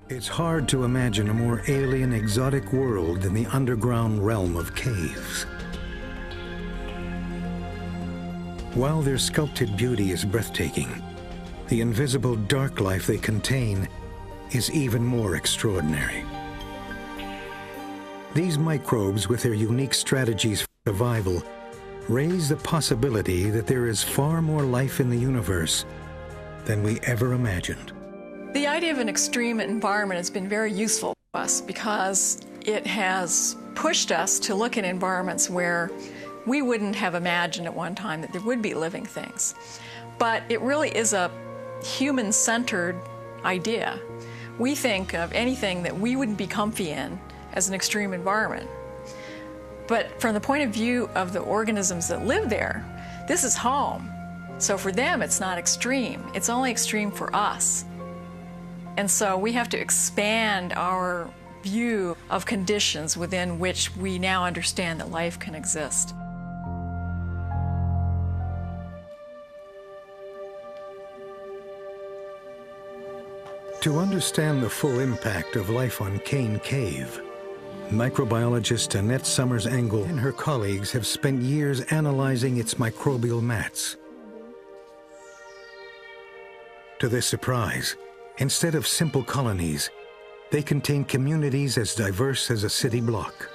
It's hard to imagine a more alien, exotic world than the underground realm of caves. While their sculpted beauty is breathtaking, the invisible dark life they contain is even more extraordinary. These microbes, with their unique strategies for survival, raise the possibility that there is far more life in the universe than we ever imagined. The idea of an extreme environment has been very useful to us because it has pushed us to look at environments where we wouldn't have imagined at one time that there would be living things. But it really is a human-centered idea. We think of anything that we wouldn't be comfy in as an extreme environment. But from the point of view of the organisms that live there, this is home. So for them, it's not extreme. It's only extreme for us. And so we have to expand our view of conditions within which we now understand that life can exist. To understand the full impact of life on Kane Cave, microbiologist Annette Summers-Engel and her colleagues have spent years analyzing its microbial mats. To their surprise, instead of simple colonies, they contain communities as diverse as a city block.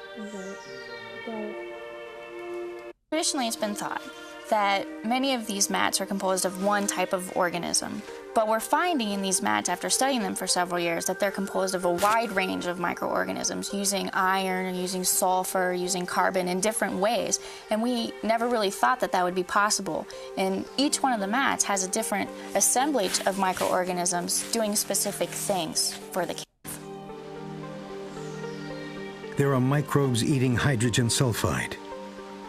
Traditionally, it's been thought that many of these mats are composed of one type of organism. But we're finding in these mats, after studying them for several years, that they're composed of a wide range of microorganisms, using iron, using sulfur, using carbon in different ways. And we never really thought that that would be possible. And each one of the mats has a different assemblage of microorganisms doing specific things for the cave. There are microbes eating hydrogen sulfide,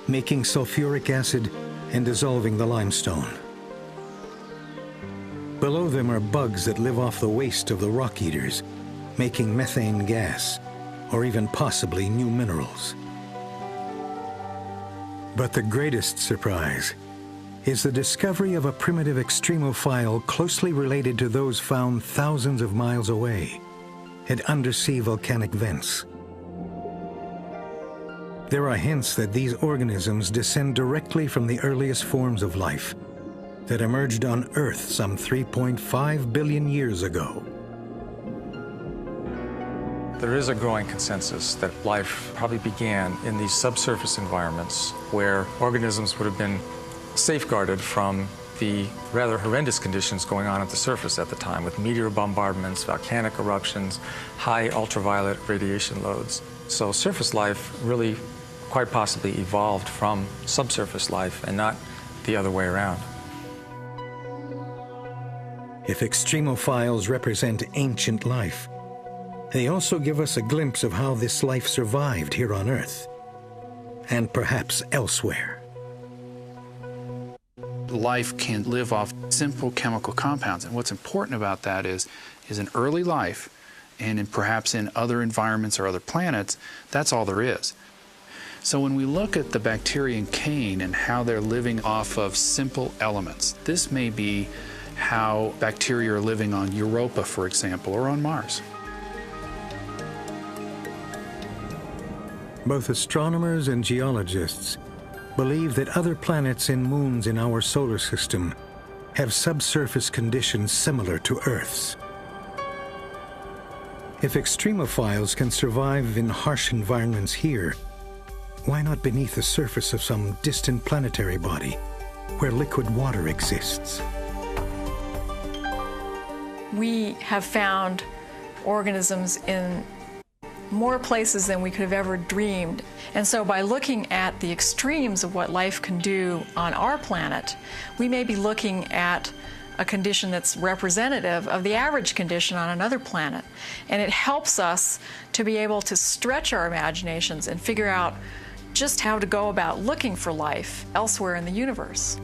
making sulfuric acid and dissolving the limestone. Below them are bugs that live off the waste of the rock eaters, making methane gas, or even possibly new minerals. But the greatest surprise is the discovery of a primitive extremophile closely related to those found thousands of miles away at undersea volcanic vents. There are hints that these organisms descend directly from the earliest forms of life that emerged on Earth some 3.5 billion years ago. There is a growing consensus that life probably began in these subsurface environments where organisms would have been safeguarded from the rather horrendous conditions going on at the surface at the time, with meteor bombardments, volcanic eruptions, high ultraviolet radiation loads. So surface life really quite possibly evolved from subsurface life and not the other way around. If extremophiles represent ancient life, they also give us a glimpse of how this life survived here on Earth, and perhaps elsewhere. Life can live off simple chemical compounds, and what's important about that is in early life, and perhaps in other environments or other planets, that's all there is. So when we look at the bacteria in Kane and how they're living off of simple elements, this may be how bacteria are living on Europa, for example, or on Mars. Both astronomers and geologists believe that other planets and moons in our solar system have subsurface conditions similar to Earth's. If extremophiles can survive in harsh environments here, why not beneath the surface of some distant planetary body where liquid water exists? We have found organisms in more places than we could have ever dreamed. And so by looking at the extremes of what life can do on our planet, we may be looking at a condition that's representative of the average condition on another planet. And it helps us to be able to stretch our imaginations and figure out just how to go about looking for life elsewhere in the universe.